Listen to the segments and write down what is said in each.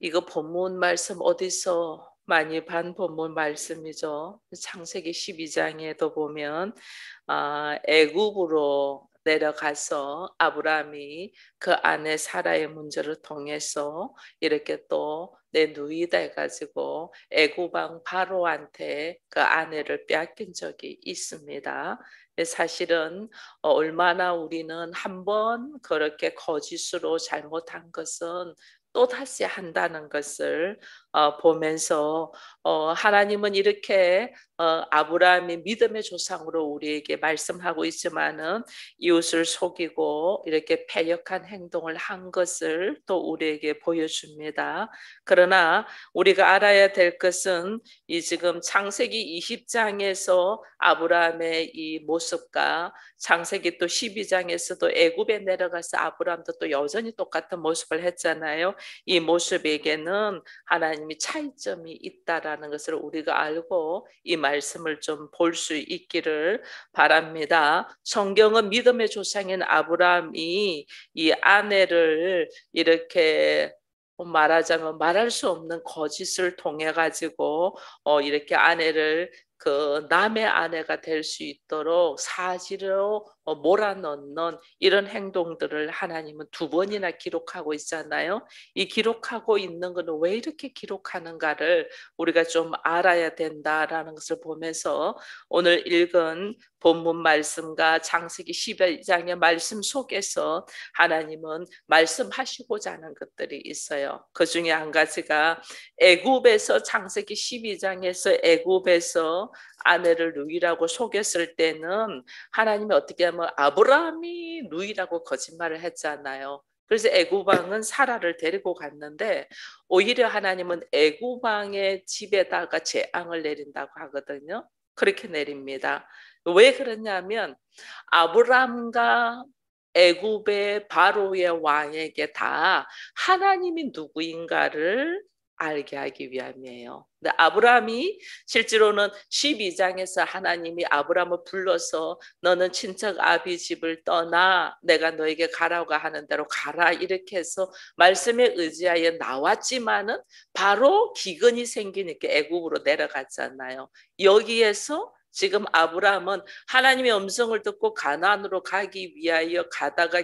이거 본문 말씀 어디서 많이 반 본문 말씀이죠. 창세기 12장에도 보면 애굽으로 내려가서 아브라함이 그 아내 사라의 문제를 통해서 이렇게 또 내 누이다 해가지고 애굽 왕 바로한테 그 아내를 빼앗긴 적이 있습니다. 사실은 얼마나 우리는 한번 그렇게 거짓으로 잘못한 것은 또다시 한다는 것을 보면서 하나님은 이렇게 아브라함이 믿음의 조상으로 우리에게 말씀하고 있지만은 이웃을 속이고 이렇게 패역한 행동을 한 것을 또 우리에게 보여줍니다. 그러나 우리가 알아야 될 것은 이 지금 창세기 20장에서 아브라함의 이 모습과 창세기 또 12장에서도 애굽에 내려가서 아브라함도 또 여전히 똑같은 모습을 했잖아요. 이 모습에게는 하나님이 차이점이 있다라는 것을 우리가 알고 이 말씀을 좀 볼 수 있기를 바랍니다. 성경은 믿음의 조상인 아브라함이 이 아내를 이렇게 말하자면 말할 수 없는 거짓을 통해 가지고 이렇게 아내를 그 남의 아내가 될 수 있도록 사지로 몰아넣는 이런 행동들을 하나님은 두 번이나 기록하고 있잖아요. 이 기록하고 있는 것은 왜 이렇게 기록하는가를 우리가 좀 알아야 된다라는 것을 보면서 오늘 읽은 본문 말씀과 창세기 12장의 말씀 속에서 하나님은 말씀하시고자 하는 것들이 있어요. 그 중에 한 가지가 애굽에서 창세기 12장에서 애굽에서 아내를 누이라고 속였을 때는 하나님이 어떻게 하면 아브라함이 누이라고 거짓말을 했잖아요. 그래서 애굽 왕은 사라를 데리고 갔는데 오히려 하나님은 애굽 왕의 집에다가 재앙을 내린다고 하거든요. 그렇게 내립니다. 왜 그러냐면 아브라함과 애굽의 바로의 왕에게 다 하나님이 누구인가를 알게 하기 위함이에요. 근데 아브라함이 실제로는 12장에서 하나님이 아브라함을 불러서 너는 친척 아비 집을 떠나 내가 너에게 가라고 하는 대로 가라 이렇게 해서 말씀에 의지하여 나왔지만은 바로 기근이 생기니까 애굽으로 내려갔잖아요. 여기에서 지금 아브라함은 하나님의 음성을 듣고 가나안으로 가기 위하여 가다가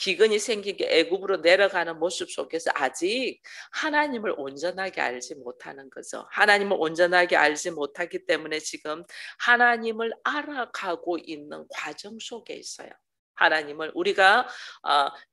기근이 생기게 애굽으로 내려가는 모습 속에서 아직 하나님을 온전하게 알지 못하는 거죠. 하나님을 온전하게 알지 못하기 때문에 지금 하나님을 알아가고 있는 과정 속에 있어요. 하나님을 우리가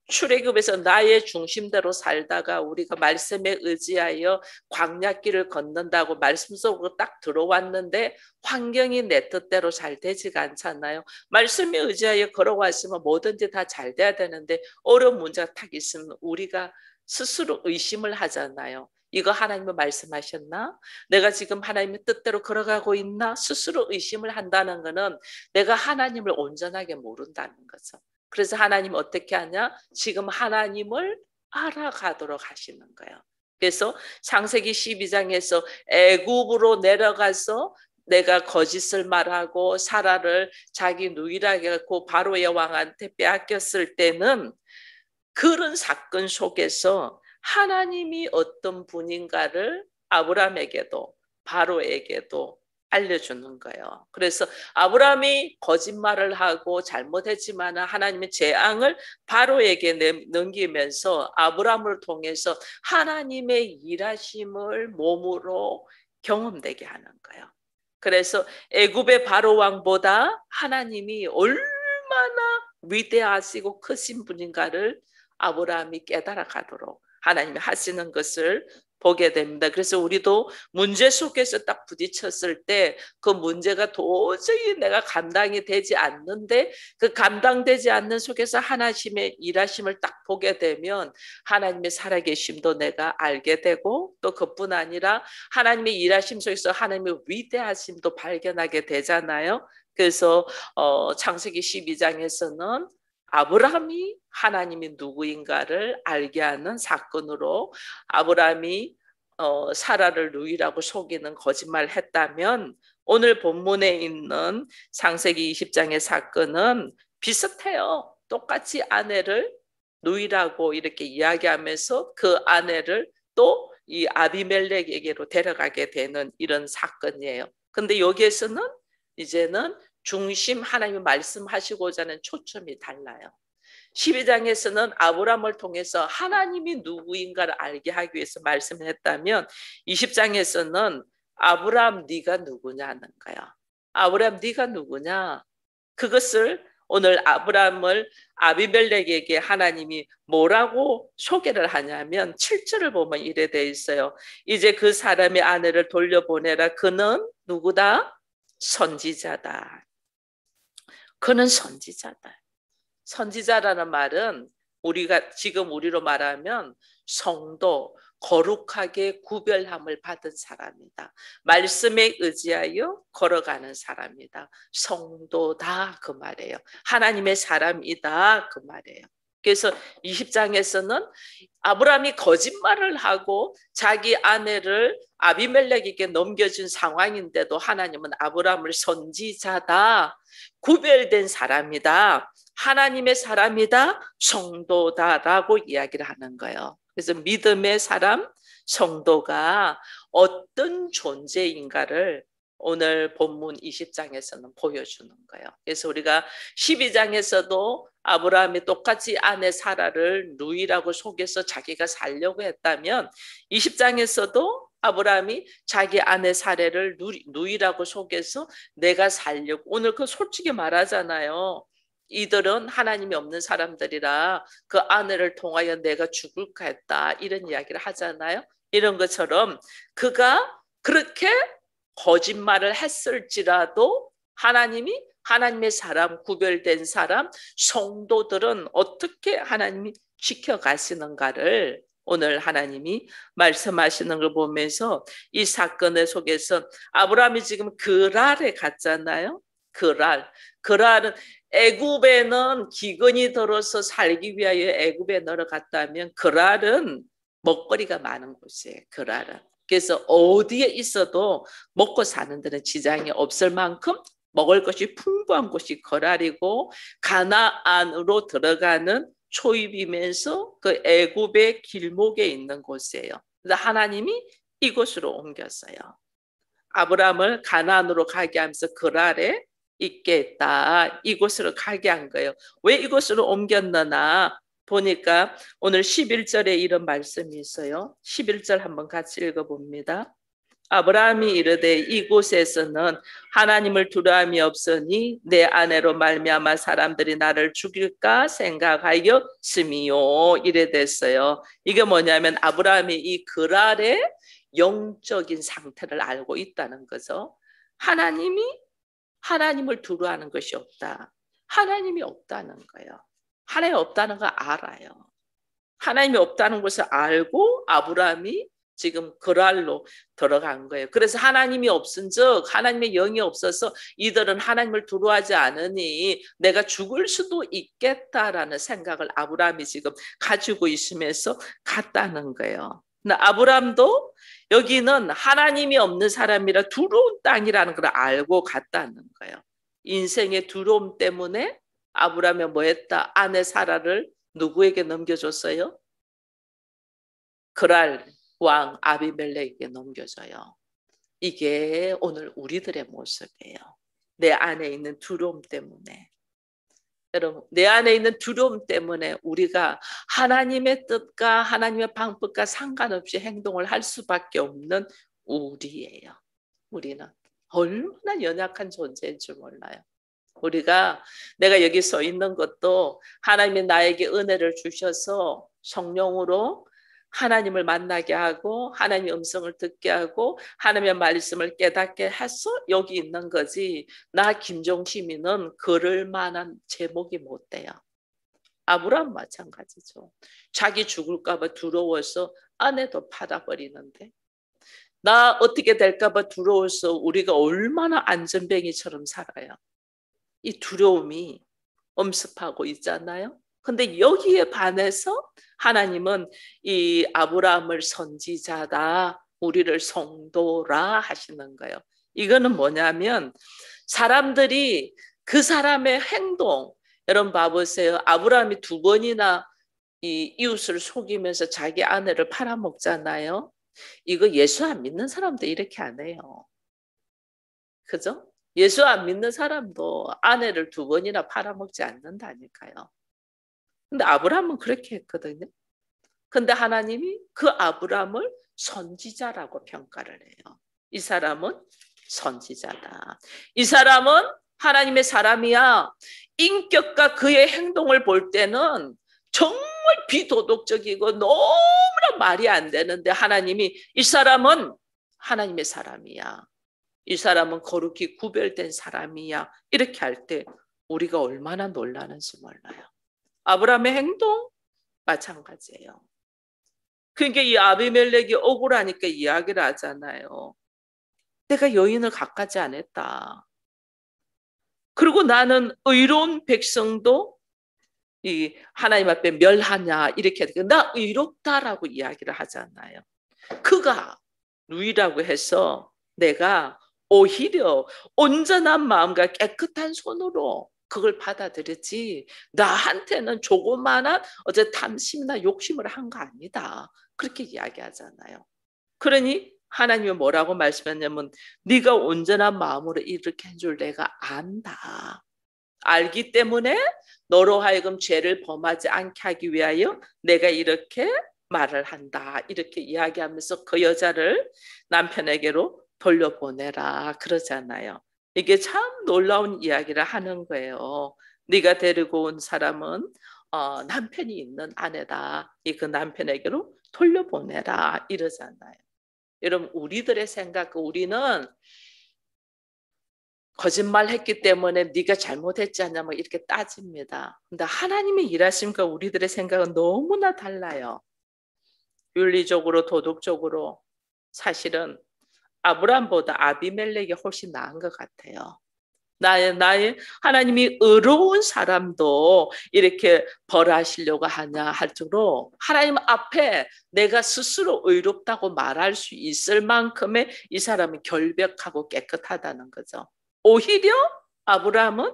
출애굽에서 나의 중심대로 살다가 우리가 말씀에 의지하여 광야길을 걷는다고 말씀 속으로 딱 들어왔는데 환경이 내 뜻대로 잘 되지가 않잖아요. 말씀에 의지하여 걸어왔으면 뭐든지 다 잘 돼야 되는데 어려운 문제가 딱 있으면 우리가 스스로 의심을 하잖아요. 이거 하나님이 말씀하셨나? 내가 지금 하나님의 뜻대로 걸어가고 있나? 스스로 의심을 한다는 것은 내가 하나님을 온전하게 모른다는 거죠. 그래서 하나님 어떻게 하냐? 지금 하나님을 알아가도록 하시는 거예요. 그래서 창세기 12장에서 애굽으로 내려가서 내가 거짓을 말하고 사라를 자기 누이라고 해갖고 바로의 왕한테 빼앗겼을 때는 그런 사건 속에서 하나님이 어떤 분인가를 아브라함에게도 바로에게도 알려주는 거예요. 그래서 아브라함이 거짓말을 하고 잘못했지만 하나님의 재앙을 바로에게 넘기면서 아브라함을 통해서 하나님의 일하심을 몸으로 경험되게 하는 거예요. 그래서 애굽의 바로 왕보다 하나님이 얼마나 위대하시고 크신 분인가를 아브라함이 깨달아 가도록 하나님이 하시는 것을 보게 됩니다. 그래서 우리도 문제 속에서 딱 부딪혔을 때 그 문제가 도저히 내가 감당이 되지 않는데 그 감당되지 않는 속에서 하나님의 일하심을 딱 보게 되면 하나님의 살아계심도 내가 알게 되고 또 그뿐 아니라 하나님의 일하심 속에서 하나님의 위대하심도 발견하게 되잖아요. 그래서 창세기 12장에서는 아브라함이 하나님이 누구인가를 알게 하는 사건으로 아브라함이 사라를 누이라고 속이는 거짓말을 했다면 오늘 본문에 있는 창세기 20장의 사건은 비슷해요. 똑같이 아내를 누이라고 이렇게 이야기하면서 그 아내를 또 이 아비멜렉에게로 데려가게 되는 이런 사건이에요. 근데 여기에서는 이제는 중심 하나님이 말씀하시고자 하는 초점이 달라요. 12장에서는 아브라함을 통해서 하나님이 누구인가를 알게 하기 위해서 말씀했다면 20장에서는 아브라함 네가 누구냐는 거야. 아브라함 네가 누구냐? 그것을 오늘 아브라함을 아비멜렉에게 하나님이 뭐라고 소개를 하냐면 7절을 보면 이래 돼 있어요. 이제 그 사람의 아내를 돌려보내라. 그는 누구다? 선지자다. 그는 선지자다. 선지자라는 말은 우리가 지금 우리로 말하면 성도, 거룩하게 구별함을 받은 사람이다. 말씀에 의지하여 걸어가는 사람이다. 성도다 그 말이에요. 하나님의 사람이다 그 말이에요. 그래서 20장에서는 아브라함이 거짓말을 하고 자기 아내를 아비멜렉에게 넘겨준 상황인데도 하나님은 아브라함을 선지자다, 구별된 사람이다, 하나님의 사람이다, 성도다라고 이야기를 하는 거예요. 그래서 믿음의 사람, 성도가 어떤 존재인가를 오늘 본문 20장에서는 보여주는 거예요. 그래서 우리가 12장에서도 아브라함이 똑같이 아내 사라를 누이라고 속여서 자기가 살려고 했다면 20장에서도 아브라함이 자기 아내 사례를 누이라고 속여서 내가 살려고, 오늘 그 솔직히 말하잖아요. 이들은 하나님이 없는 사람들이라 그 아내를 통하여 내가 죽을까 했다 이런 이야기를 하잖아요. 이런 것처럼 그가 그렇게 거짓말을 했을지라도 하나님이, 하나님의 사람, 구별된 사람, 성도들은 어떻게 하나님이 지켜가시는가를 오늘 하나님이 말씀하시는 걸 보면서 이 사건의 속에서 아브라함이 지금 그랄에 갔잖아요. 그랄은 애굽에는 기근이 들어서 살기 위하여 애굽에 내려갔다면 그랄은 먹거리가 많은 곳이에요. 그랄은. 그래서 어디에 있어도 먹고 사는 데는 지장이 없을 만큼 먹을 것이 풍부한 곳이 그랄이고, 가나안으로 들어가는 초입이면서 그 애굽의 길목에 있는 곳이에요. 그래서 하나님이 이곳으로 옮겼어요. 아브라함을 가나안으로 가게 하면서 그랄에 있게 했다. 이곳으로 가게 한 거예요. 왜 이곳으로 옮겼느냐 보니까 오늘 11절에 이런 말씀이 있어요. 11절 한번 같이 읽어봅니다. 아브라함이 이르되 이곳에서는 하나님을 두려움이 없으니 내 아내로 말미암아 사람들이 나를 죽일까 생각하였음이요. 이래 됐어요. 이게 뭐냐면 아브라함이 이 그랄의 영적인 상태를 알고 있다는 거죠. 하나님을 두려워하는 것이 없다. 하나님이 없다는 거예요. 하나님이 없다는 거 알아요. 하나님이 없다는 것을 알고 아브라함이 지금 그랄로 들어간 거예요. 그래서 하나님이 없은즉, 하나님의 영이 없어서 이들은 하나님을 두려워하지 않으니 내가 죽을 수도 있겠다라는 생각을 아브라함이 지금 가지고 있으면서 갔다는 거예요. 아브라함도 여기는 하나님이 없는 사람이라 두려운 땅이라는 걸 알고 갔다는 거예요. 인생의 두려움 때문에 아브라함이 뭐 했다? 아내 사라를 누구에게 넘겨줬어요? 그랄 왕 아비멜렉에게 넘겨줘요. 이게 오늘 우리들의 모습이에요. 내 안에 있는 두려움 때문에. 여러분, 내 안에 있는 두려움 때문에 우리가 하나님의 뜻과 하나님의 방법과 상관없이 행동을 할 수밖에 없는 우리예요. 우리는 얼마나 연약한 존재인 줄 몰라요. 내가 여기 서 있는 것도 하나님이 나에게 은혜를 주셔서 성령으로 하나님을 만나게 하고 하나님의 음성을 듣게 하고 하나님의 말씀을 깨닫게 해서 여기 있는 거지, 나 김종시민은 그럴 만한 제목이 못 돼요. 아브라함 마찬가지죠. 자기 죽을까 봐 두려워서 아내도 팔아버리는데, 나 어떻게 될까 봐 두려워서 우리가 얼마나 안전뱅이처럼 살아요. 이 두려움이 엄습하고 있잖아요. 근데 여기에 반해서 하나님은 이 아브라함을 선지자다, 우리를 성도라 하시는 거예요. 이거는 뭐냐면 사람들이 그 사람의 행동, 여러분 봐보세요. 아브라함이 2번이나 이 이웃을 속이면서 자기 아내를 팔아먹잖아요. 이거 예수 안 믿는 사람도 이렇게 안 해요. 그죠? 예수 안 믿는 사람도 아내를 2번이나 팔아먹지 않는다니까요. 근데 아브라함은 그렇게 했거든요. 근데 하나님이 그 아브라함을 선지자라고 평가를 해요. 이 사람은 선지자다. 이 사람은 하나님의 사람이야. 인격과 그의 행동을 볼 때는 정말 비도덕적이고 너무나 말이 안 되는데 하나님이 이 사람은 하나님의 사람이야. 이 사람은 거룩히 구별된 사람이야. 이렇게 할 때 우리가 얼마나 놀라는지 몰라요. 아브라함의 행동 마찬가지예요. 그러니까 이 아비멜렉이 억울하니까 이야기를 하잖아요. 내가 여인을 갖가지 않았다. 그리고 나는 의로운 백성도 이 하나님 앞에 멸하냐 이렇게 나 의롭다라고 이야기를 하잖아요. 그가 누이라고 해서 내가 오히려 온전한 마음과 깨끗한 손으로 그걸 받아들였지 나한테는 조그마한 어제 탐심이나 욕심을 한 거 아니다. 그렇게 이야기하잖아요. 그러니 하나님이 뭐라고 말씀했냐면 네가 온전한 마음으로 이렇게 해줄 내가 안다. 알기 때문에 너로 하여금 죄를 범하지 않게 하기 위하여 내가 이렇게 말을 한다. 이렇게 이야기하면서 그 여자를 남편에게로 돌려보내라 그러잖아요. 이게 참 놀라운 이야기를 하는 거예요. 네가 데리고 온 사람은 남편이 있는 아내다. 그 남편에게로 돌려보내라 이러잖아요. 여러분 우리들의 생각, 우리는 거짓말했기 때문에 네가 잘못했지 않냐 뭐 이렇게 따집니다. 근데 하나님의 일하심과 우리들의 생각은 너무나 달라요. 윤리적으로 도덕적으로 사실은 아브람보다 아비멜렉이 훨씬 나은 것 같아요. 나의 하나님이 의로운 사람도 이렇게 벌하시려고 하냐 할 정도로 하나님 앞에 내가 스스로 의롭다고 말할 수 있을 만큼의 이 사람이 결백하고 깨끗하다는 거죠. 오히려 아브라함은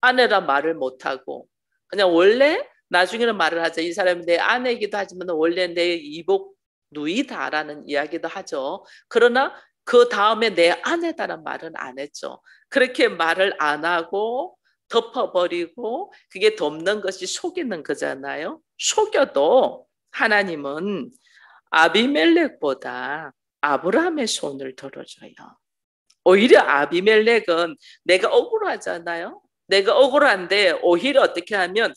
아내라 말을 못하고 그냥 원래 나중에는 말을 하죠. 이 사람이 내 아내이기도 하지만 원래 내 이복 누이다라는 이야기도 하죠. 그러나 그 다음에 내 아내다라는 말은 안 했죠. 그렇게 말을 안 하고 덮어버리고 그게 덮는 것이 속이는 거잖아요. 속여도 하나님은 아비멜렉보다 아브라함의 손을 들어줘요. 오히려 아비멜렉은 내가 억울하잖아요. 내가 억울한데 오히려 어떻게 하면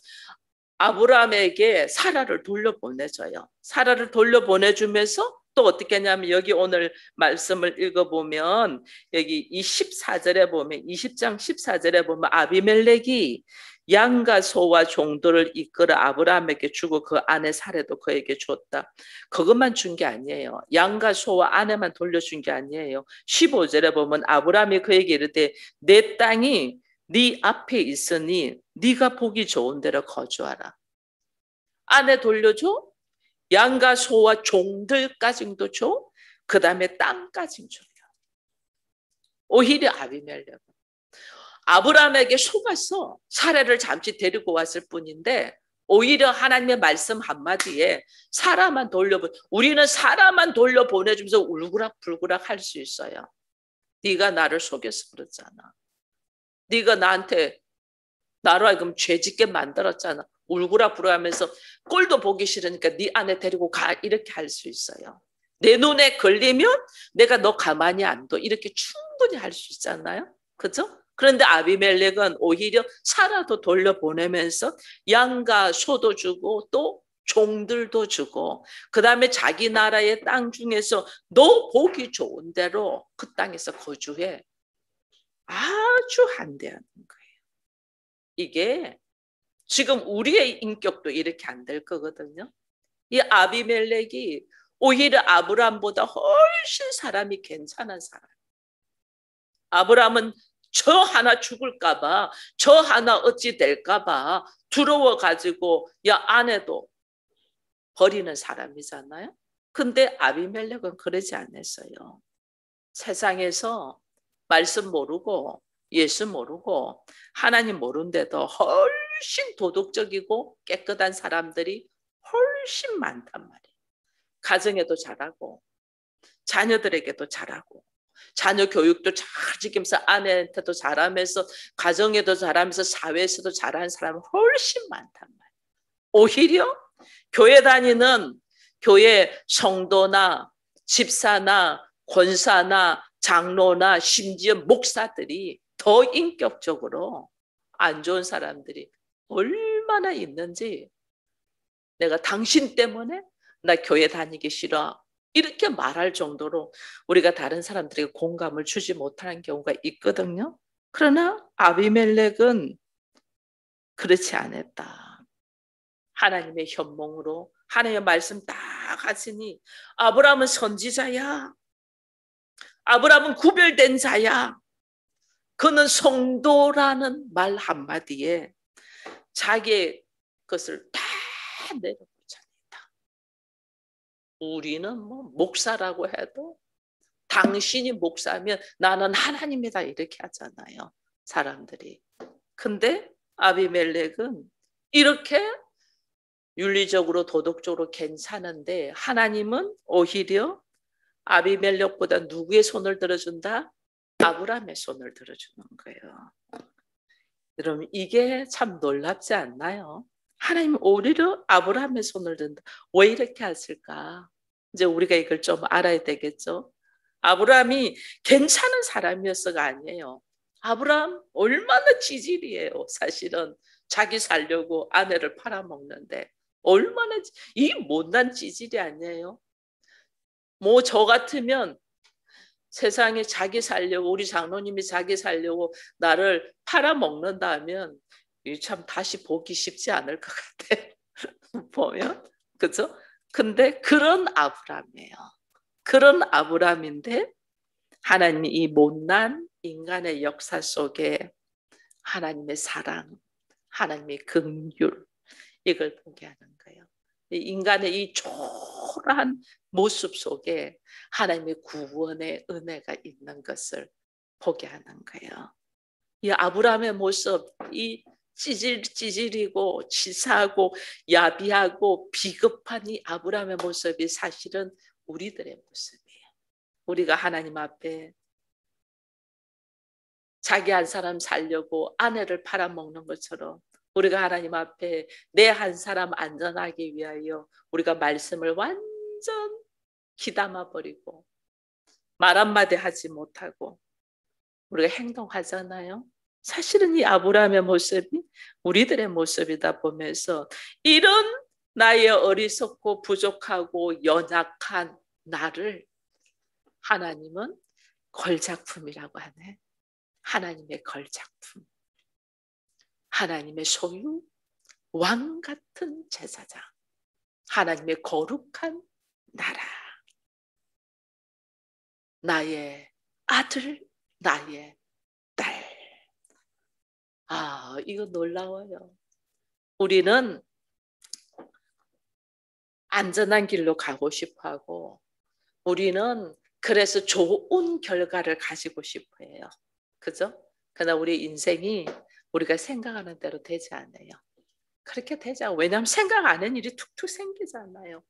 아브라함에게 사라를 돌려보내줘요. 사라를 돌려보내주면서 또 어떻게 하냐면 여기 오늘 말씀을 읽어보면 여기 14절에 보면 20장 14절에 보면 아비멜렉이 양과 소와 종들을 이끌어 아브라함에게 주고 그 아내 사례도 그에게 줬다. 그것만 준 게 아니에요. 양과 소와 아내만 돌려준 게 아니에요. 15절에 보면 아브라함이 그에게 이르되 내 땅이 네 앞에 있으니 네가 보기 좋은 데로 거주하라. 아내 돌려줘. 양과 소와 종들까지도 줘. 그 다음에 땅까지 줘요. 오히려 아비멜렉은 아브라함에게 속아서 사례를 잠시 데리고 왔을 뿐인데 오히려 하나님의 말씀 한마디에 우리는 사람만 돌려보내주면서 울그락불그락 할 수 있어요. 네가 나를 속여서 그렇잖아. 네가 나로 하여금 죄짓게 만들었잖아. 울그락불그락하면서 꼴도 보기 싫으니까 네 아내 데리고 가 이렇게 할 수 있어요. 내 눈에 걸리면 내가 너 가만히 안 둬 이렇게 충분히 할 수 있잖아요. 그죠? 그런데 아비멜렉은 오히려 사라도 돌려보내면서 양과 소도 주고 또 종들도 주고 그 다음에 자기 나라의 땅 중에서 너 보기 좋은 대로 그 땅에서 거주해. 아주 한대하는 거예요. 이게 지금 우리의 인격도 이렇게 안 될 거거든요. 이 아비멜렉이 오히려 아브라함보다 훨씬 사람이 괜찮은 사람. 아브라함은 저 하나 죽을까봐 저 하나 어찌 될까봐 두려워가지고 아내도 버리는 사람이잖아요. 근데 아비멜렉은 그러지 않았어요. 세상에서 말씀 모르고 예수 모르고 하나님 모르는데도 훨씬 도덕적이고 깨끗한 사람들이 훨씬 많단 말이에요. 가정에도 잘하고 자녀들에게도 잘하고 자녀 교육도 잘 지키면서 아내한테도 잘하면서 가정에도 잘하면서 사회에서도 잘하는 사람은 훨씬 많단 말이에요. 오히려 교회 다니는 교회 성도나 집사나 권사나 장로나 심지어 목사들이 더 인격적으로 안 좋은 사람들이 얼마나 있는지, 내가 당신 때문에 나 교회 다니기 싫어 이렇게 말할 정도로 우리가 다른 사람들에게 공감을 주지 못하는 경우가 있거든요. 그러나 아비멜렉은 그렇지 않았다. 하나님의 현몽으로 하나님의 말씀 딱 하시니, 아브라함은 선지자야, 아브라함은 구별된 자야, 그는 성도라는 말 한마디에 자기의 것을 다 내려놓잖아요. 우리는 뭐 목사라고 해도 당신이 목사면 나는 하나님이다 이렇게 하잖아요, 사람들이. 근데 아비멜렉은 이렇게 윤리적으로 도덕적으로 괜찮은데 하나님은 오히려 아비멜렉보다 누구의 손을 들어준다? 아브라함의 손을 들어주는 거예요. 여러분, 이게 참 놀랍지 않나요? 하나님은 오히려 아브라함의 손을 든다. 왜 이렇게 하실까? 이제 우리가 이걸 좀 알아야 되겠죠. 아브라함이 괜찮은 사람이었어가 아니에요. 아브라함 얼마나 찌질이에요. 사실은 자기 살려고 아내를 팔아먹는데 얼마나 이 못난 찌질이 아니에요. 뭐 저 같으면 세상에 자기 살려고, 우리 장로님이 자기 살려고 나를 팔아먹는다면 참 다시 보기 쉽지 않을 것 같아. 보면, 그죠? 근데 그런 아브라함이에요. 그런 아브라함인데 하나님이 이 못난 인간의 역사 속에 하나님의 사랑, 하나님의 긍휼, 이걸 보게 하는 거예요. 인간의 이 초라한 모습 속에 하나님의 구원의 은혜가 있는 것을 보게 하는 거예요. 이 아브라함의 모습, 이 찌질이고 치사하고 야비하고 비겁한 이 아브라함의 모습이 사실은 우리들의 모습이에요. 우리가 하나님 앞에 자기 한 사람 살려고 아내를 팔아먹는 것처럼 우리가 하나님 앞에 내 한 사람 안전하기 위하여 우리가 말씀을 완전 기담아 버리고 말 한마디 하지 못하고 우리가 행동하잖아요. 사실은 이 아브라함의 모습이 우리들의 모습이다 보면서 이런 나의 어리석고 부족하고 연약한 나를 하나님은 걸작품이라고 하네. 하나님의 걸작품, 하나님의 소유, 왕 같은 제사장, 하나님의 거룩한 나라, 나의 아들, 나의 딸. 아, 이거 놀라워요. 우리는 안전한 길로 가고 싶어하고 우리는 그래서 좋은 결과를 가지고 싶어해요. 그죠? 그러나 우리 인생이 우리가 생각하는 대로 되지 않아요. 그렇게 되지 않아요. 왜냐하면 생각 안 하는 일이 툭툭 생기잖아요.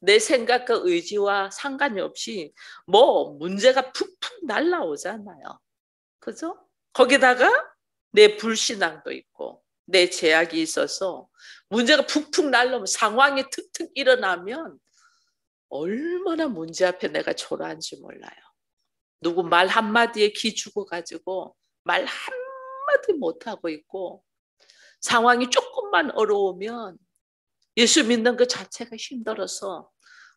내 생각과 의지와 상관이 없이 뭐 문제가 푹푹 날라오잖아요. 그죠? 거기다가 내 불신앙도 있고 내 제약이 있어서 문제가 푹푹 날라오면 상황이 툭툭 일어나면 얼마나 문제 앞에 내가 초라한지 몰라요. 누구 말 한마디에 기 죽어가지고 말 한마디 못하고 있고 상황이 조금만 어려우면 예수 믿는 것 자체가 힘들어서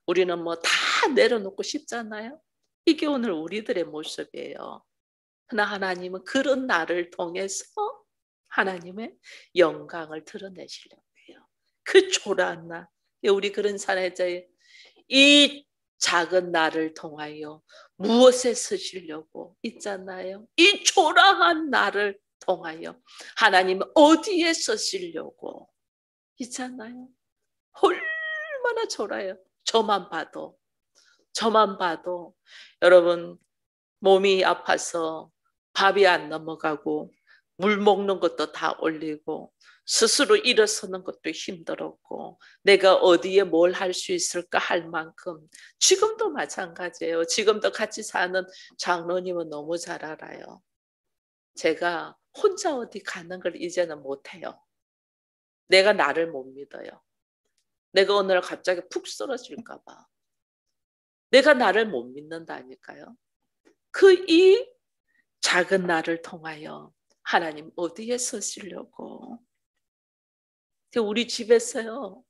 우리는 뭐 다 내려놓고 싶잖아요. 이게 오늘 우리들의 모습이에요. 그러나 하나님은 그런 나를 통해서 하나님의 영광을 드러내시려고 해요. 그 초라한 나, 우리 그런 사례자의 이 작은 나를 통하여 무엇에 쓰시려고 있잖아요. 이 초라한 나를 통하여 하나님은 어디에 쓰시려고 있잖아요. 얼마나 초라해요. 저만 봐도 여러분 몸이 아파서 밥이 안 넘어가고 물 먹는 것도 다 올리고 스스로 일어서는 것도 힘들었고 내가 어디에 뭘 할 수 있을까 할 만큼 지금도 마찬가지예요. 지금도 같이 사는 장로님은 너무 잘 알아요. 제가 혼자 어디 가는 걸 이제는 못해요. 내가 나를 못 믿어요. 내가 오늘 갑자기 푹 쓰러질까 봐. 내가 나를 못 믿는다니까요. 이 작은 나를 통하여 하나님 어디에 서시려고. 우리 집에서요.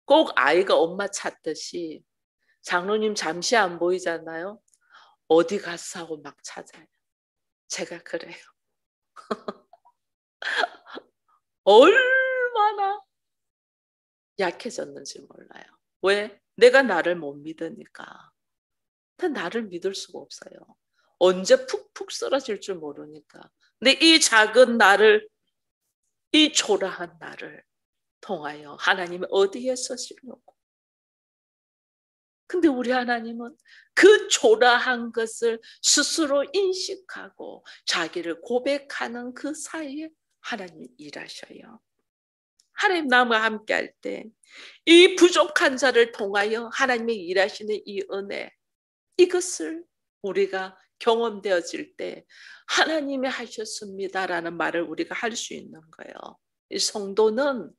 꼭 아이가 엄마 찾듯이 장로님 잠시 안 보이잖아요. 어디 갔어 하고 막 찾아요. 제가 그래요. 얼마나 약해졌는지 몰라요. 왜? 내가 나를 못 믿으니까. 나를 믿을 수가 없어요. 언제 푹푹 쓰러질 줄 모르니까. 근데 이 작은 나를, 이 초라한 나를 통하여 하나님은 어디에 서시려고. 근데 우리 하나님은 그 초라한 것을 스스로 인식하고 자기를 고백하는 그 사이에 하나님 일하셔요. 하나님 나와 함께 할 때 이 부족한 자를 통하여 하나님의 일하시는 이 은혜, 이것을 우리가 경험되어질 때 하나님이 하셨습니다라는 말을 우리가 할 수 있는 거예요. 이 성도는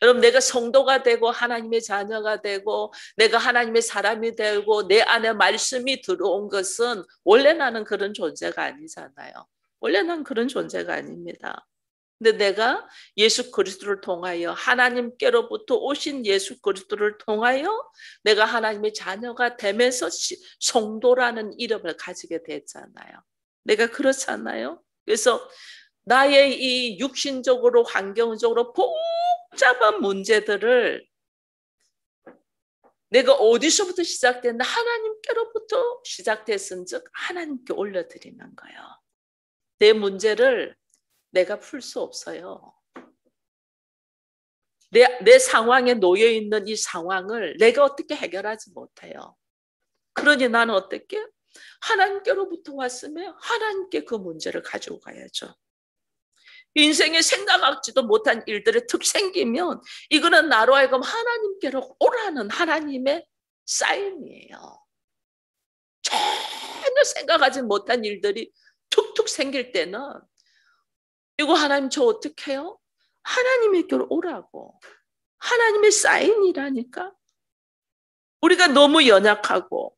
여러분 내가 성도가 되고 하나님의 자녀가 되고 내가 하나님의 사람이 되고 내 안에 말씀이 들어온 것은 원래 나는 그런 존재가 아니잖아요. 원래 난 그런 존재가 아닙니다. 근데 내가 예수 그리스도를 통하여 하나님께로부터 오신 예수 그리스도를 통하여 내가 하나님의 자녀가 되면서 성도라는 이름을 가지게 됐잖아요. 내가 그렇잖아요. 그래서 나의 이 육신적으로 환경적으로 복잡한 문제들을 내가 어디서부터 시작됐나 하나님께로부터 시작됐은즉 하나님께 올려드리는 거예요. 내 문제를 내가 풀 수 없어요. 내 상황에 놓여있는 이 상황을 내가 어떻게 해결하지 못해요. 그러니 나는 어떻게? 하나님께로부터 왔으면 하나님께 그 문제를 가지고 가야죠. 인생에 생각하지도 못한 일들이 툭 생기면 이거는 나로 하여금 하나님께로 오라는 하나님의 사인이에요. 전혀 생각하지 못한 일들이 툭툭 생길 때는 이거 하나님 저 어떻게 해요? 하나님에게로 오라고. 하나님의 사인이라니까. 우리가 너무 연약하고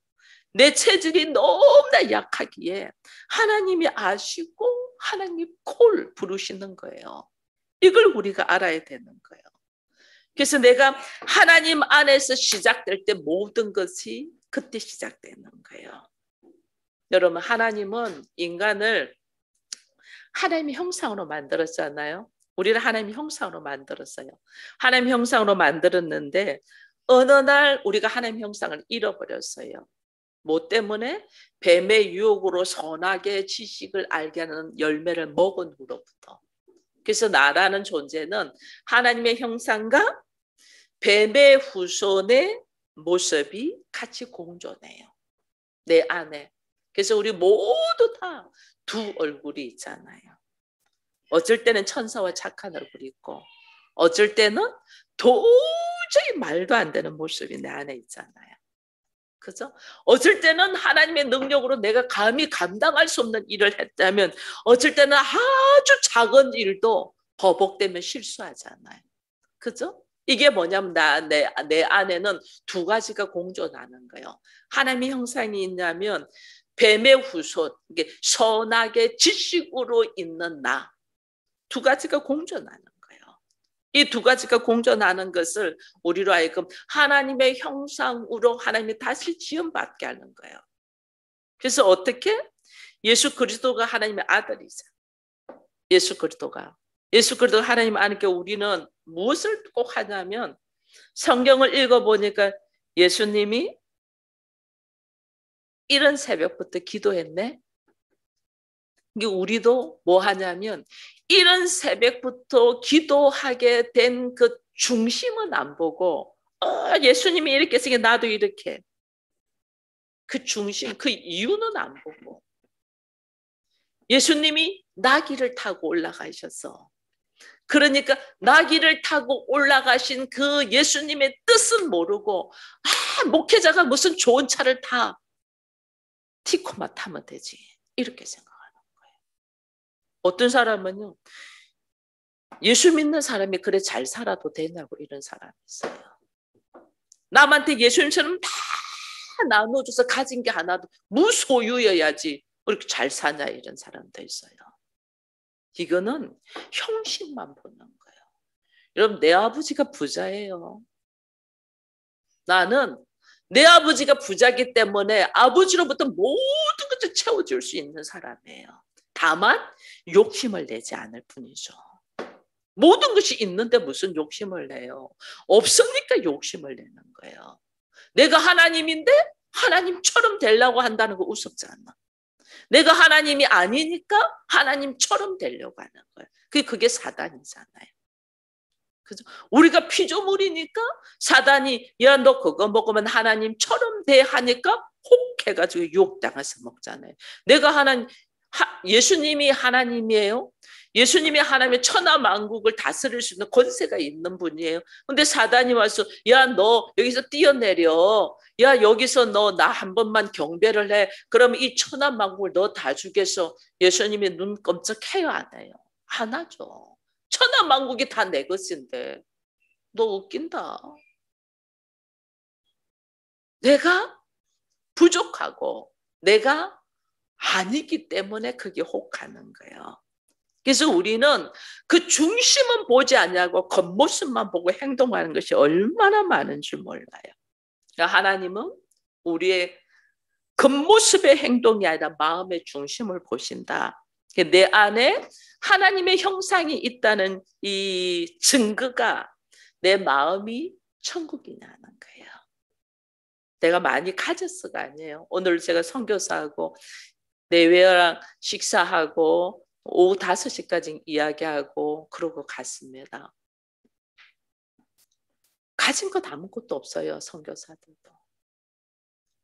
내 체질이 너무나 약하기에 하나님이 아시고 하나님이 콜 부르시는 거예요. 이걸 우리가 알아야 되는 거예요. 그래서 내가 하나님 안에서 시작될 때 모든 것이 그때 시작되는 거예요. 여러분 하나님은 인간을 하나님의 형상으로 만들었잖아요. 우리를 하나님의 형상으로 만들었어요. 하나님의 형상으로 만들었는데 어느 날 우리가 하나님의 형상을 잃어버렸어요. 뭐 때문에? 뱀의 유혹으로 선악의 지식을 알게 하는 열매를 먹은 후로부터. 그래서 나라는 존재는 하나님의 형상과 뱀의 후손의 모습이 같이 공존해요. 내 안에. 그래서 우리 모두 다 두 얼굴이 있잖아요. 어쩔 때는 천사와 착한 얼굴이 있고 어쩔 때는 도저히 말도 안 되는 모습이 내 안에 있잖아요. 그죠? 어쩔 때는 하나님의 능력으로 내가 감히 감당할 수 없는 일을 했다면 어쩔 때는 아주 작은 일도 버벅대면 실수하잖아요. 그죠? 이게 뭐냐면 내 안에는 두 가지가 공존하는 거예요. 하나님의 형상이 있냐면 뱀의 후손, 이게 선악의 지식으로 있는 나. 두 가지가 공존하는 거예요. 이 두 가지가 공존하는 것을 우리로 하여금 하나님의 형상으로 하나님이 다시 지음받게 하는 거예요. 그래서 어떻게? 예수 그리스도가 하나님의 아들이죠. 예수 그리스도가 하나님 아니까 우리는 무엇을 꼭 하냐면 성경을 읽어보니까 예수님이 이른 새벽부터 기도했네. 우리도 뭐 하냐면 이른 새벽부터 기도하게 된 그 중심은 안 보고 예수님이 이렇게 했으니까 나도 이렇게. 그 중심, 그 이유는 안 보고 예수님이 나귀를 타고 올라가셔서, 그러니까 나귀를 타고 올라가신 그 예수님의 뜻은 모르고 목회자가 무슨 좋은 차를 타, 티코마 타면 되지, 이렇게 생각하는 거예요. 어떤 사람은요, 예수 믿는 사람이 그래 잘 살아도 되냐고 이런 사람이 있어요. 남한테 예수님처럼 다 나눠줘서 가진 게 하나도 무소유여야지 그렇게 잘 사냐 이런 사람도 있어요. 이거는 형식만 보는 거예요. 여러분, 내 아버지가 부자예요. 나는 내 아버지가 부자기 때문에 아버지로부터 모든 것을 채워줄 수 있는 사람이에요. 다만 욕심을 내지 않을 뿐이죠. 모든 것이 있는데 무슨 욕심을 내요? 없으니까 욕심을 내는 거예요. 내가 하나님인데 하나님처럼 되려고 한다는 거 우습지 않나? 내가 하나님이 아니니까 하나님처럼 되려고 하는 거예요. 그게 사단이잖아요. 그죠? 우리가 피조물이니까 사단이 야, 너 그거 먹으면 하나님처럼 돼 하니까 혹 해가지고 유혹당해서 먹잖아요. 내가 예수님이 하나님이에요. 예수님이 하나님의 천하 만국을 다스릴 수 있는 권세가 있는 분이에요. 근데 사단이 와서 야, 너 여기서 뛰어내려. 야, 여기서 너 나 한 번만 경배를 해. 그러면 이 천하 만국을 너 다 주겠어. 예수님이 눈 깜짝해요, 안 해요? 안 하죠. 천하 만국이 다 내 것인데. 너 웃긴다. 내가 부족하고 내가 아니기 때문에 그게 혹하는 거예요. 그래서 우리는 그 중심은 보지 않냐고 겉모습만 보고 행동하는 것이 얼마나 많은지 몰라요. 하나님은 우리의 겉모습의 행동이 아니라 마음의 중심을 보신다. 내 안에 하나님의 형상이 있다는 이 증거가 내 마음이 천국이냐는 거예요. 내가 많이 가졌어가 아니에요. 오늘 제가 선교사하고 내외랑 식사하고 오후 5시까지 이야기하고 그러고 갔습니다. 가진 것 아무것도 없어요, 선교사들도.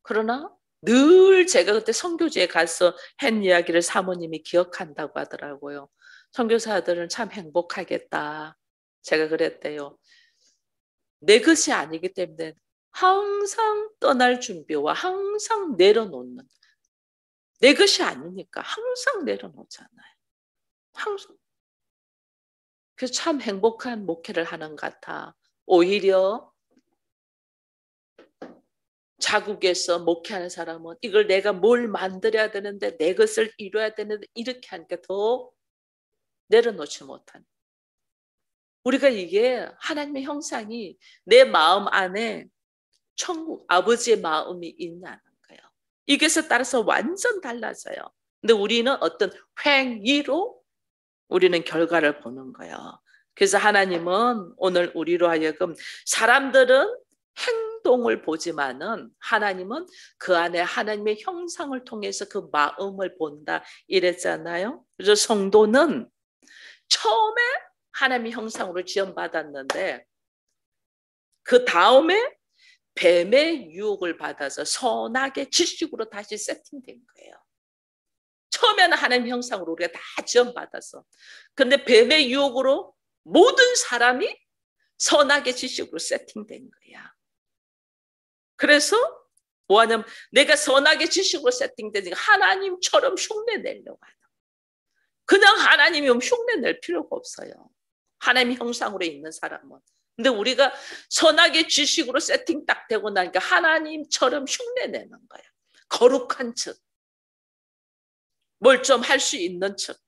그러나 늘 제가 그때 선교지에 가서 한 이야기를 사모님이 기억한다고 하더라고요. 선교사들은 참 행복하겠다. 제가 그랬대요. 내 것이 아니기 때문에 항상 떠날 준비와 항상 내려놓는, 내 것이 아니니까 항상 내려놓잖아요. 항상. 그래서 참 행복한 목회를 하는 것 같아. 오히려 자국에서 목회하는 사람은 이걸 내가 뭘 만들어야 되는데 내 것을 이뤄야 되는데 이렇게 하니까 더 내려놓지 못한. 우리가 이게 하나님의 형상이 내 마음 안에 천국 아버지의 마음이 있냐는 거예요. 이것에 따라서 완전 달라져요. 근데 우리는 어떤 행위로 우리는 결과를 보는 거예요. 그래서 하나님은 오늘 우리로 하여금 사람들은 행동을 보지만은 하나님은 그 안에 하나님의 형상을 통해서 그 마음을 본다 이랬잖아요. 그래서 성도는 처음에 하나님의 형상으로 지원받았는데 그 다음에 뱀의 유혹을 받아서 선악의 지식으로 다시 세팅된 거예요. 처음에는 하나님 형상으로 우리가 다 지원받았어. 근데 뱀의 유혹으로 모든 사람이 선악의 지식으로 세팅된 거야. 그래서 뭐하냐면 내가 선악의 지식으로 세팅되니까 하나님처럼 흉내내려고 하는. 그냥 하나님이면 흉내낼 필요가 없어요. 하나님 형상으로 있는 사람은. 근데 우리가 선악의 지식으로 세팅 딱 되고 나니까 하나님처럼 흉내내는 거야. 거룩한 척. 뭘 좀 할 수 있는 척.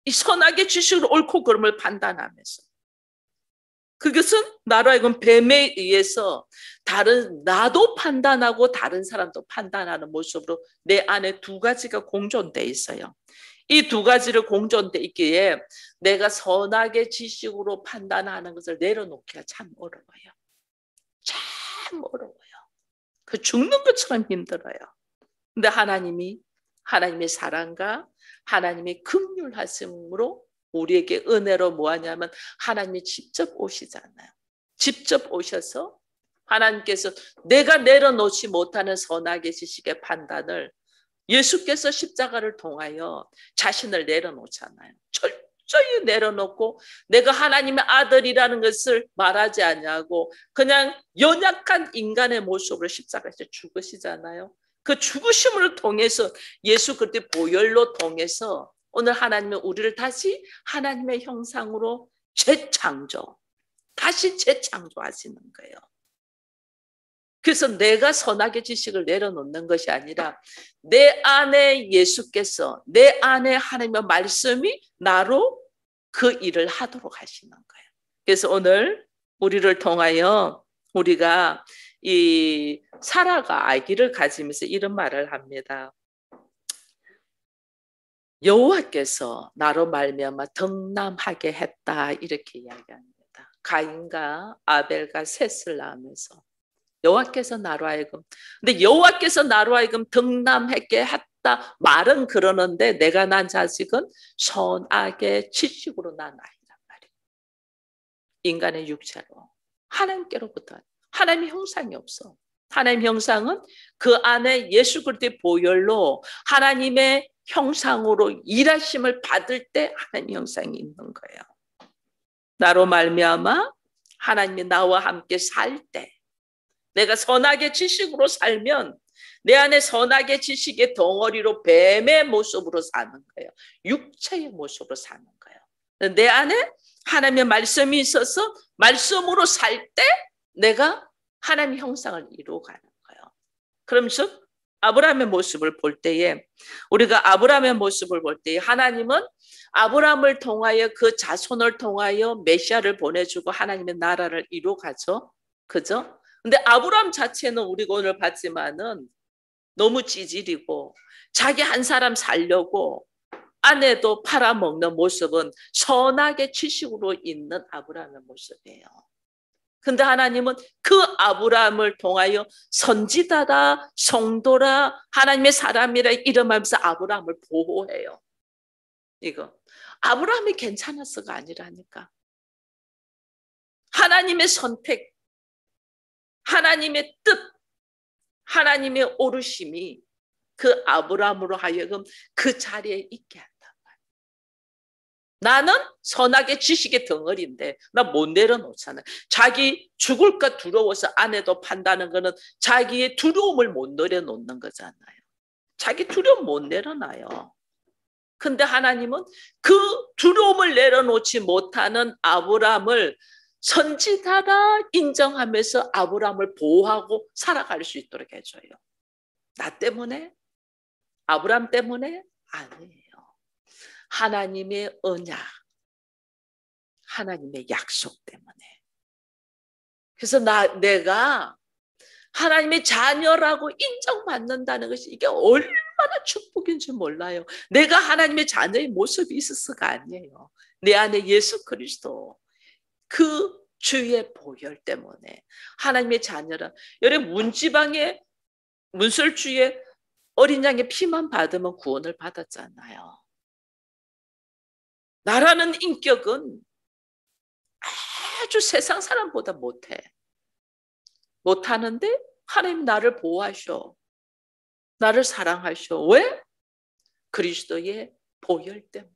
이 선악의 지식으로 옳고 그름을 판단하면서. 그것은 나로 하여금 뱀에 의해서 나도 판단하고 다른 사람도 판단하는 모습으로 내 안에 두 가지가 공존돼 있어요. 이 두 가지를 공존돼 있기에 내가 선악의 지식으로 판단하는 것을 내려놓기가 참 어려워요. 참 어려워요. 그 죽는 것처럼 힘들어요. 근데 하나님의 사랑과 하나님의 긍휼하심으로 우리에게 은혜로 뭐하냐면 하나님이 직접 오시잖아요. 직접 오셔서 하나님께서 내가 내려놓지 못하는 선악의 지식의 판단을 예수께서 십자가를 통하여 자신을 내려놓잖아요. 철저히 내려놓고 내가 하나님의 아들이라는 것을 말하지 않냐고 그냥 연약한 인간의 모습으로 십자가에서 죽으시잖아요. 그 죽으심을 통해서 예수 그리스도의 보혈로 통해서 오늘 하나님은 우리를 다시 하나님의 형상으로 다시 재창조하시는 거예요. 그래서 내가 선악의 지식을 내려놓는 것이 아니라 내 안에 예수께서, 내 안에 하나님의 말씀이 나로 그 일을 하도록 하시는 거예요. 그래서 오늘 우리를 통하여 우리가 이 사라가 아기를 가지면서 이런 말을 합니다. 여호와께서 나로 말미암아 덕남하게 했다, 이렇게 이야기합니다. 가인과 아벨과 셋을 낳으면서 여호와께서 나로 하여금, 근데 여호와께서 나로 하여금 덕남하게 했다 말은 그러는데 내가 난 자식은 선악의 지식으로 난 아이란 말이에요. 인간의 육체로 하나님께로부터, 하나님의 형상이 없어. 하나님의 형상은 그 안에 예수 그리스도의 보혈로 하나님의 형상으로 일하심을 받을 때 하나님의 형상이 있는 거예요. 나로 말미암아 하나님이 나와 함께 살 때, 내가 선악의 지식으로 살면 내 안에 선악의 지식의 덩어리로 뱀의 모습으로 사는 거예요. 육체의 모습으로 사는 거예요. 내 안에 하나님의 말씀이 있어서 말씀으로 살 때 내가 하나님의 형상을 이루어가는 거예요. 그러면서 아브라함의 모습을 볼 때에, 우리가 아브라함의 모습을 볼 때에 하나님은 아브라함을 통하여 그 자손을 통하여 메시아를 보내주고 하나님의 나라를 이루어가죠. 그죠? 근데 아브라함 자체는 우리가 오늘 봤지만은 너무 찌질이고 자기 한 사람 살려고 아내도 팔아먹는 모습은 선악의 지식으로 있는 아브라함의 모습이에요. 근데 하나님은 그 아브라함을 통하여 선지자다, 성도라, 하나님의 사람이라 이름하면서 아브라함을 보호해요. 이거 아브라함이 괜찮았어가 아니라니까. 하나님의 선택, 하나님의 뜻, 하나님의 오르심이 그 아브라함으로 하여금 그 자리에 있게 한단 말이에요. 나는 선악의 지식의 덩어리인데 나 못 내려놓잖아요. 자기 죽을까 두려워서 아내도 판다는 거는 자기의 두려움을 못 내려놓는 거잖아요. 자기 두려움 못 내려놔요. 근데 하나님은 그 두려움을 내려놓지 못하는 아브라함을 선지자라 인정하면서 아브라함을 보호하고 살아갈 수 있도록 해줘요. 나 때문에? 아브라함 때문에? 아니에요. 하나님의 언약, 하나님의 약속 때문에. 그래서 내가 하나님의 자녀라고 인정받는다는 것이 이게 얼마나 축복인지 몰라요. 내가 하나님의 자녀의 모습이 있었어가 아니에요. 내 안에 예수 그리스도 그 주의 보혈 때문에 하나님의 자녀라. 여러분 문지방의 문설주의 어린 양의 피만 받으면 구원을 받았잖아요. 나라는 인격은 아주 세상 사람보다 못하는데 하나님 나를 보호하셔. 나를 사랑하셔. 왜? 그리스도의 보혈 때문에.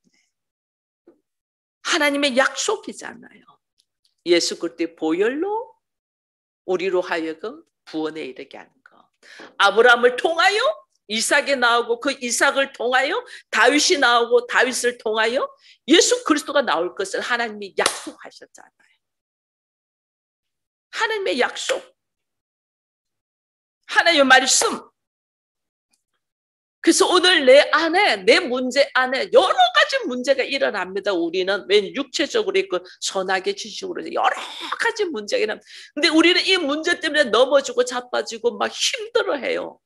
하나님의 약속이잖아요. 예수 그리스도의 보혈로 우리로 하여금 구원에 이르게 하는 거. 아브라함을 통하여 이삭이 나오고 그 이삭을 통하여 다윗이 나오고 다윗을 통하여 예수 그리스도가 나올 것을 하나님이 약속하셨잖아요. 하나님의 약속, 하나님의 말씀. 그래서 오늘 내 문제 안에 여러 가지 문제가 일어납니다. 우리는 웬 육체적으로 있고 선악의 지식으로 여러 가지 문제가 일어납니다. 근데 우리는 이 문제 때문에 넘어지고 자빠지고 막 힘들어해요.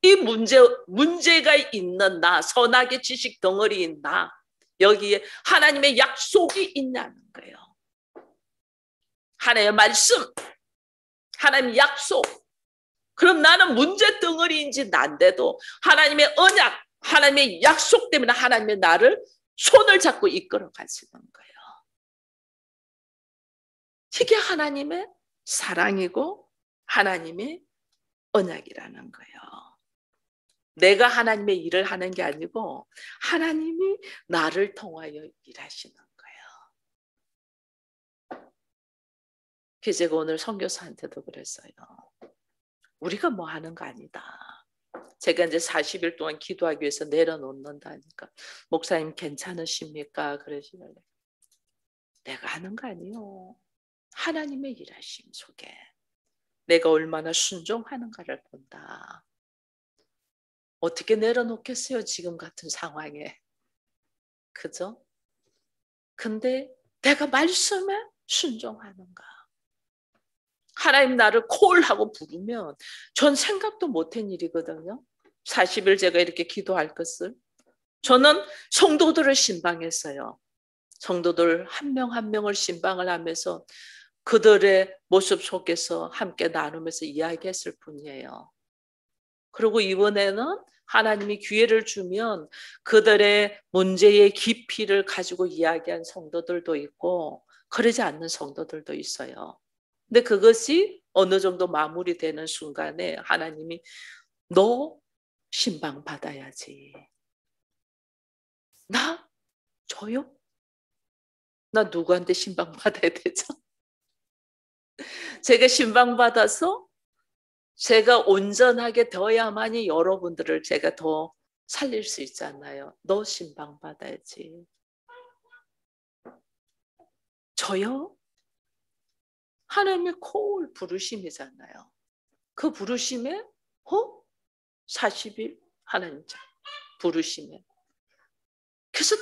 이 문제가 있는 나, 선악의 지식 덩어리인 나, 여기에 하나님의 약속이 있냐는 거예요. 하나님의 말씀, 하나님의 약속. 그럼 나는 문제 덩어리인지 난데도 하나님의 언약, 하나님의 약속 때문에 하나님의 나를 손을 잡고 이끌어 가시는 거예요. 이게 하나님의 사랑이고 하나님의 언약이라는 거예요. 내가 하나님의 일을 하는 게 아니고 하나님이 나를 통하여 일하시는 거예요. 그래서 제가 오늘 선교사한테도 그랬어요. 우리가 뭐 하는 거 아니다. 제가 이제 40일 동안 기도하기 위해서 내려놓는다니까. 목사님 괜찮으십니까? 그러시길래 내가 하는 거 아니요. 하나님의 일하심 속에 내가 얼마나 순종하는가를 본다. 어떻게 내려놓겠어요? 지금 같은 상황에. 그죠? 근데 내가 말씀에 순종하는가. 하나님 나를 콜하고 부르면 전 생각도 못한 일이거든요. 40일 제가 이렇게 기도할 것을. 저는 성도들을 신방했어요. 성도들 한 명 한 명을 신방을 하면서 그들의 모습 속에서 함께 나누면서 이야기했을 뿐이에요. 그리고 이번에는 하나님이 기회를 주면 그들의 문제의 깊이를 가지고 이야기한 성도들도 있고 그러지 않는 성도들도 있어요. 근데 그것이 어느 정도 마무리되는 순간에 하나님이 너 신방 받아야지. 나? 저요? 나 누구한테 신방 받아야 되죠? 제가 신방 받아서 제가 온전하게 되어야만이 여러분들을 제가 더 살릴 수 있잖아요. 너 신방 받아야지. 저요? 하나님의 콜 부르심이잖아요. 그 부르심에 40일 하나님 부르심에. 그래서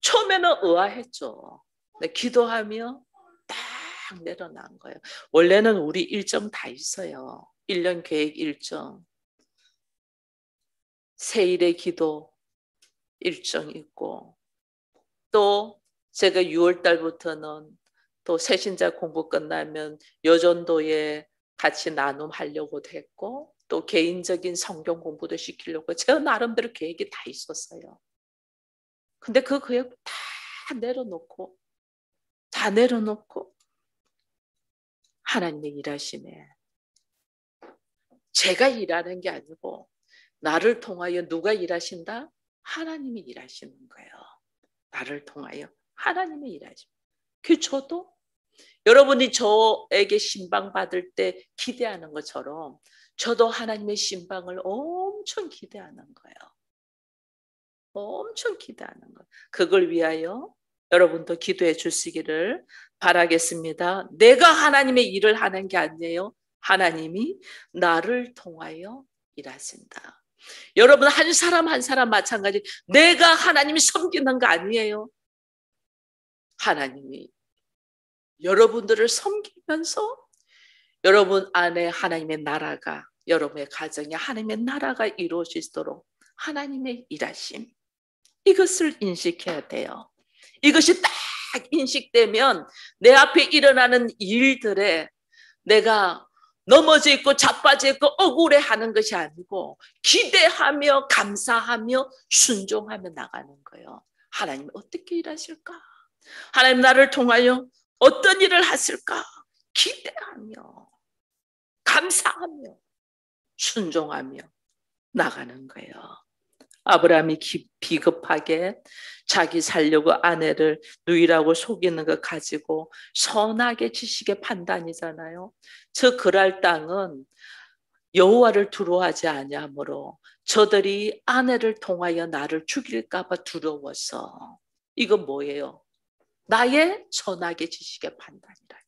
처음에는 의아했죠. 근데 기도하며 딱 내려난 거예요. 원래는 우리 일정 다 있어요. 1년 계획 일정. 세일의 기도 일정 있고 또 제가 6월 달부터는 또 새신자 공부 끝나면 여전도에 같이 나눔하려고도 했고 또 개인적인 성경 공부도 시키려고 제가 나름대로 계획이 다 있었어요. 근데 그 계획 다 내려놓고 하나님의 일하시네. 제가 일하는 게 아니고 나를 통하여 누가 일하신다? 하나님이 일하시는 거예요. 나를 통하여 하나님의 일하심. 그 저도 여러분이 저에게 신방 받을 때 기대하는 것처럼 저도 하나님의 신방을 엄청 기대하는 거예요. 엄청 기대하는 거예요. 그걸 위하여 여러분도 기도해 주시기를 바라겠습니다. 내가 하나님의 일을 하는 게 아니에요. 하나님이 나를 통하여 일하신다. 여러분 한 사람 한 사람 마찬가지. 내가 하나님이 섬기는 거 아니에요. 하나님이 여러분들을 섬기면서 여러분 안에 하나님의 나라가 여러분의 가정에 하나님의 나라가 이루어지도록 하나님의 일하심 이것을 인식해야 돼요. 이것이 딱 인식되면 내 앞에 일어나는 일들에 내가 넘어져 있고 자빠져 있고 억울해하는 것이 아니고 기대하며 감사하며 순종하며 나가는 거예요. 하나님 어떻게 일하실까? 하나님 나를 통하여 어떤 일을 하실까? 기대하며 감사하며 순종하며 나가는 거예요. 아브라함이 비겁하게 자기 살려고 아내를 누이라고 속이는 것 가지고 선하게 지식의 판단이잖아요. 저 그랄 땅은 여호와를 두려워하지 아니하므로 저들이 아내를 통하여 나를 죽일까 봐 두려워서. 이건 뭐예요? 나의 선하게 지식의 판단이라니까요.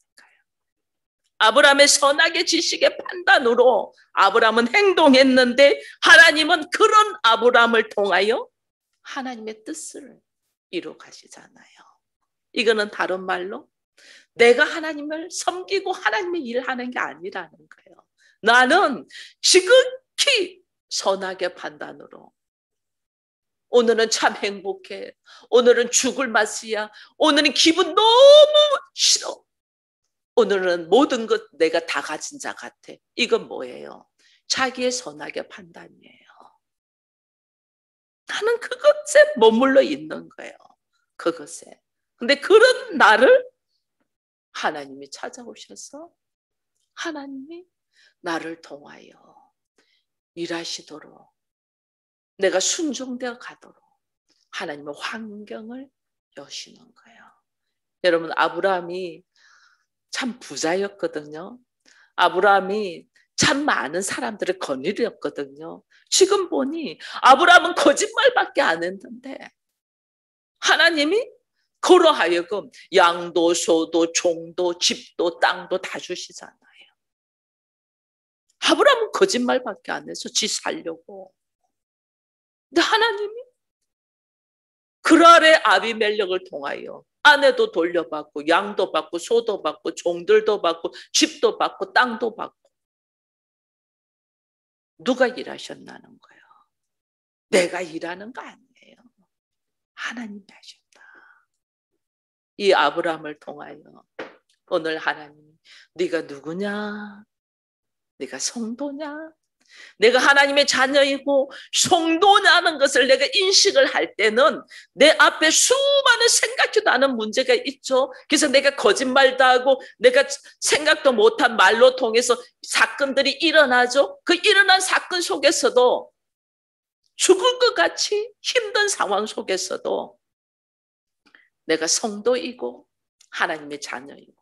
아브라함의 선하게 지식의 판단으로 아브라함은 행동했는데 하나님은 그런 아브라함을 통하여 하나님의 뜻을 이루어 가시잖아요. 이거는 다른 말로 내가 하나님을 섬기고 하나님의 일을 하는 게 아니라는 거예요. 나는 지극히 선하게 판단으로 오늘은 참 행복해. 오늘은 죽을 맛이야. 오늘은 기분 너무 싫어. 오늘은 모든 것 내가 다 가진 자 같아. 이건 뭐예요? 자기의 선하게 판단이에요. 나는 그것에 머물러 있는 거예요. 그것에. 근데 그런 나를 하나님이 찾아오셔서 하나님이 나를 통하여 일하시도록 내가 순종되어 가도록 하나님의 환경을 여시는 거예요. 여러분, 아브라함이 참 부자였거든요. 아브라함이 참 많은 사람들의 거느리였거든요. 지금 보니 아브라함은 거짓말밖에 안 했는데 하나님이 그로 하여금 양도 소도 종도 집도 땅도 다 주시잖아요. 아브라함은 거짓말밖에 안 해서 지 살려고. 근데 하나님이 그랄의 아비멜렉을 통하여 아내도 돌려받고 양도 받고 소도 받고 종들도 받고 집도 받고 땅도 받고. 누가 일하셨나는 거예요. 내가 일하는 거 아니에요. 하나님이 하셨다. 이 아브라함을 통하여 오늘 하나님이 네가 누구냐? 네가 성도냐? 내가 하나님의 자녀이고 성도냐는 것을 내가 인식을 할 때는 내 앞에 수많은 생각지도 않은 문제가 있죠. 그래서 내가 거짓말도 하고 내가 생각도 못한 말로 통해서 사건들이 일어나죠. 그 일어난 사건 속에서도 죽을 것 같이 힘든 상황 속에서도 내가 성도이고 하나님의 자녀이고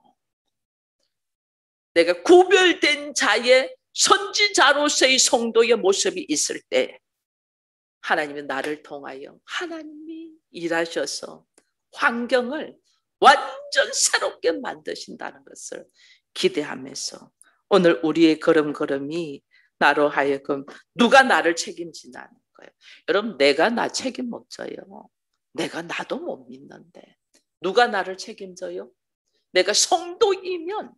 내가 구별된 자의 선지자로서의 성도의 모습이 있을 때 하나님이 나를 통하여 하나님이 일하셔서 환경을 완전 새롭게 만드신다는 것을 기대하면서 오늘 우리의 걸음걸음이 나로 하여금 누가 나를 책임지나는 거예요. 여러분, 내가 나 책임 못 져요. 내가 나도 못 믿는데 누가 나를 책임져요? 내가 성도이면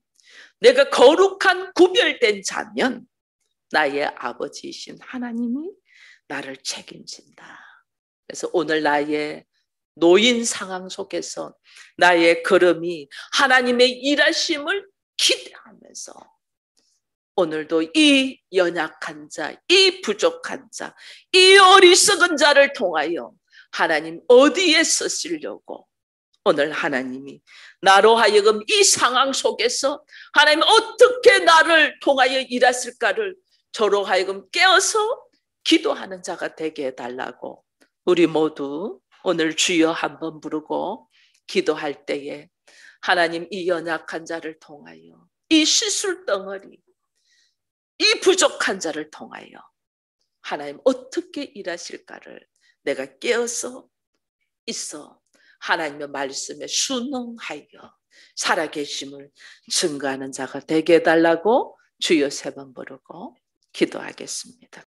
내가 거룩한 구별된 자면 나의 아버지이신 하나님이 나를 책임진다. 그래서 오늘 나의 노인 상황 속에서 나의 걸음이 하나님의 일하심을 기대하면서 오늘도 이 연약한 자, 이 부족한 자, 이 어리석은 자를 통하여 하나님 어디에 쓰시려고 오늘 하나님이 나로 하여금 이 상황 속에서 하나님 어떻게 나를 통하여 일하실까를 저로 하여금 깨어서 기도하는 자가 되게 해달라고 우리 모두 오늘 주여 한번 부르고 기도할 때에 하나님 이 연약한 자를 통하여 이 시술덩어리 이 부족한 자를 통하여 하나님 어떻게 일하실까를 내가 깨어서 있어 하나님의 말씀에 순응하여 살아계심을 증거하는 자가 되게 해달라고 주여 3번 부르고 기도하겠습니다.